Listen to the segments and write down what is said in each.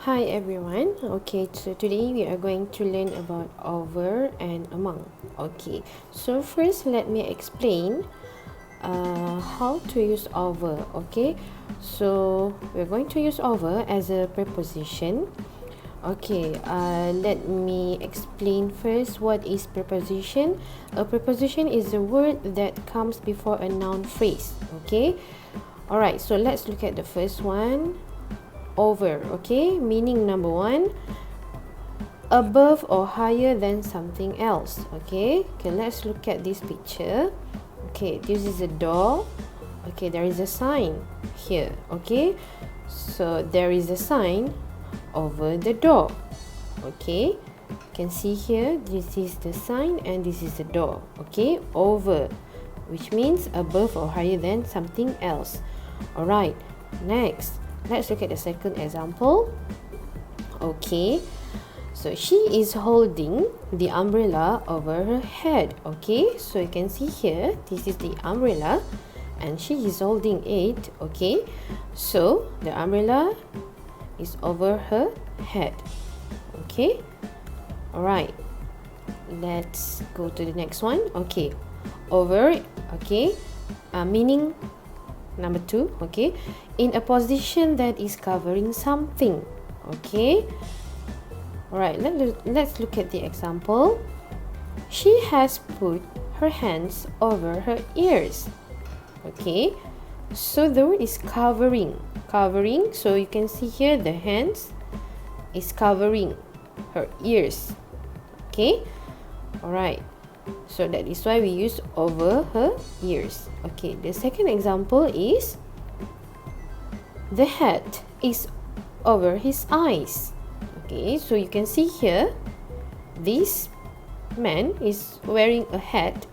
Hi everyone. Okay, so today we are going to learn about over and among. Okay, so first let me explain how to use over. Okay, so we're going to use over as a preposition. Okay, let me explain first what is preposition. A preposition is a word that comes before a noun phrase. Okay, alright, so let's look at the first one. Over. Okay, meaning number one, above or higher than something else. Okay, let's look at this picture. Okay, this is a door. Okay, there is a sign here. Okay, so there is a sign over the door. Okay, you can see here, this is the sign and this is the door. Okay, over, which means above or higher than something else. Alright, next let's look at the second example. Okay, so she is holding the umbrella over her head. Okay, so you can see here, this is the umbrella and she is holding it. Okay, so the umbrella is over her head. Okay, alright, let's go to the next one. Okay, over. Okay, meaning number two. Okay, in a position that is covering something. Okay, alright, let's look at the example. She has put her hands over her ears. Okay, so the word is covering. So you can see here the hands is covering her ears. Okay, alright, so that is why we use over her ears. Okay, the second example is the hat is over his eyes. Okay, so you can see here, this man is wearing a hat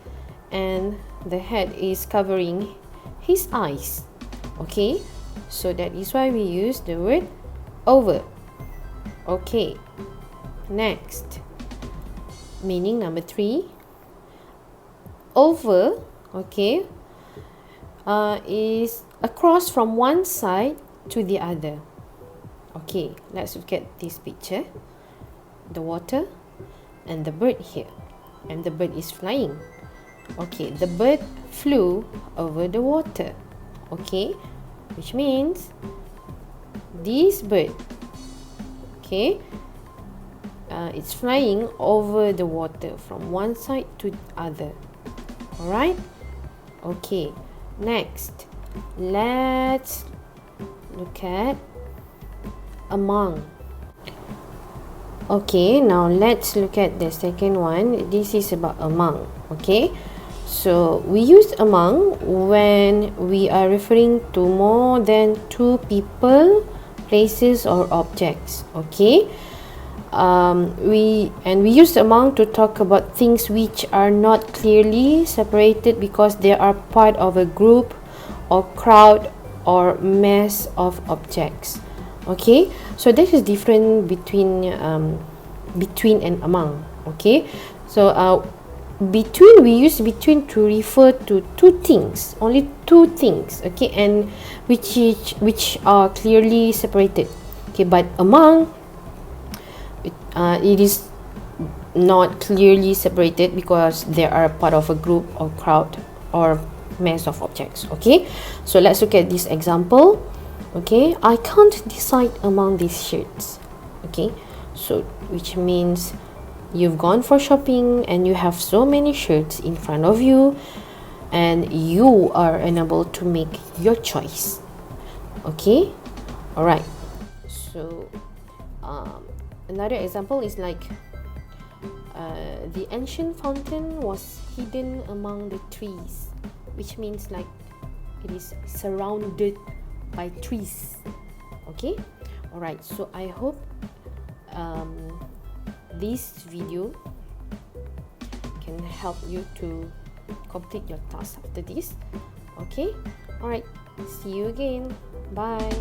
and the hat is covering his eyes. Okay, so that is why we use the word over. Okay, next, meaning number three. Over, okay, is across from one side to the other. Okay, let's look at this picture. The water and the bird here, and the bird is flying. Okay, the bird flew over the water. Okay, which means this bird, okay, it's flying over the water from one side to the other. Alright, okay, next let's look at among. Okay, now let's look at the second one. This is about among. Okay, so we use among when we are referring to more than two people, places or objects. Okay, we use among to talk about things which are not clearly separated because they are part of a group or crowd or mass of objects. Okay, so that is different between and among. Okay, so between, we use between to refer to two things, only two things. Okay, and which are clearly separated. Okay, but among, it is not clearly separated because they are part of a group or crowd or mass of objects. Okay, so let's look at this example. Okay, I can't decide among these shirts. Okay, so which means you've gone for shopping and you have so many shirts in front of you and you are unable to make your choice. Okay, alright, so another example is like the ancient fountain was hidden among the trees, which means like it is surrounded by trees. Okay, alright, so I hope this video can help you to complete your task after this. Okay, alright, see you again, bye.